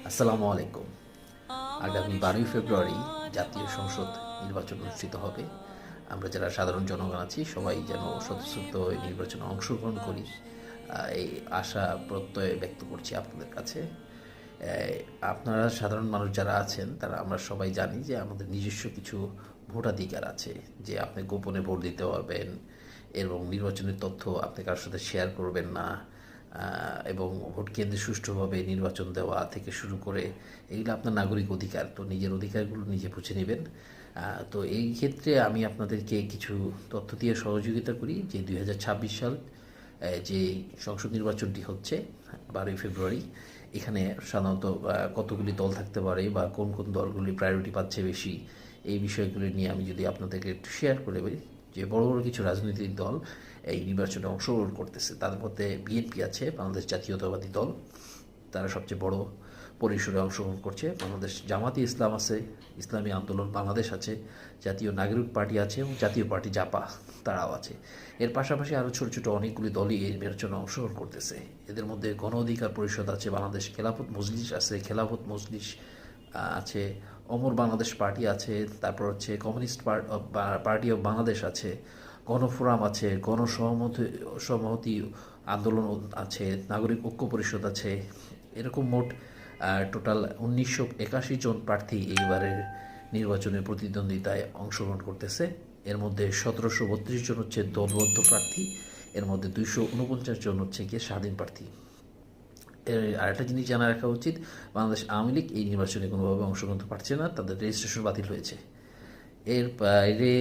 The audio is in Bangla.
আসসালামু আলাইকুম। আগামী 12ই ফেব্রুয়ারি জাতীয় সংসদ নির্বাচন অনুষ্ঠিত হবে। আমরা যারা সাধারণ জনগণ আছি সবাই যেন স্বতঃস্ফূর্ত এই নির্বাচনে অংশগ্রহণ করি, এই আশা প্রত্যয় ব্যক্ত করছি আপনাদের কাছে। আপনারা সাধারণ মানুষ যারা আছেন তারা আমরা সবাই জানি যে আমাদের নিজস্ব কিছু ভোটাধিকার আছে, যে আপনি গোপনে ভোট দিতে পারবেন এবং নির্বাচনের তথ্য আপনি কারোর সাথে শেয়ার করবেন না, এবং ভোট কেন্দ্রে সুষ্ঠুভাবে নির্বাচন দেওয়া থেকে শুরু করে এগুলো আপনার নাগরিক অধিকার। তো নিজের অধিকারগুলো নিজে বুঝে নেবেন। তো এই ক্ষেত্রে আমি আপনাদেরকে কিছু তথ্য দিয়ে সহযোগিতা করি যে 2026 সাল যে সংসদ নির্বাচনটি হচ্ছে 12ই ফেব্রুয়ারি, এখানে সাধারণত কতগুলি দল থাকতে পারে বা কোন কোন দলগুলি প্রায়োরিটি পাচ্ছে বেশি, এই বিষয়গুলি নিয়ে আমি যদি আপনাদেরকে একটু শেয়ার করে বলি। যে বড় বড় কিছু রাজনৈতিক দল এই নির্বাচনে অংশগ্রহণ করতেছে, তাদের মধ্যে বিএনপি আছে, বাংলাদেশ জাতীয়তাবাদী দল, তারা সবচেয়ে বড় পরিসরে অংশগ্রহণ করছে। বাংলাদেশ জামাতি ইসলাম আছে, ইসলামী আন্দোলন বাংলাদেশ আছে, জাতীয় নাগরিক পার্টি আছে এবং জাতীয় পার্টি জাপা তারাও আছে। এর পাশাপাশি আরও ছোটো ছোটো অনেকগুলি দলই এই নির্বাচনে অংশগ্রহণ করতেছে। এদের মধ্যে গণ অধিকার পরিষদ আছে, বাংলাদেশ খেলাফত মজলিস আছে, খেলাফত মজলিস আছে, অমর বাংলাদেশ পার্টি আছে, তারপর হচ্ছে কমিউনিস্ট পার্টি অফ বাংলাদেশ আছে, গণফোরাম আছে, গণসহমতি আন্দোলন আছে, নাগরিক ঐক্য পরিষদ আছে। এরকম মোট টোটাল 1981 জন প্রার্থী এইবারের নির্বাচনে প্রতিদ্বন্দ্বিতায় অংশগ্রহণ করতেছে। এর মধ্যে 1732 জন হচ্ছে দলবদ্ধ প্রার্থী, এর মধ্যে 249 জন হচ্ছে গিয়ে স্বাধীন প্রার্থী। এর আরেকটা জিনিস জানা রাখা উচিত, বাংলাদেশ আওয়ামী লীগ এই নির্বাচনে কোনোভাবে অংশগ্রহণ করতে পারছে না, তাদের রেজিস্ট্রেশন বাতিল হয়েছে। এর বাইরে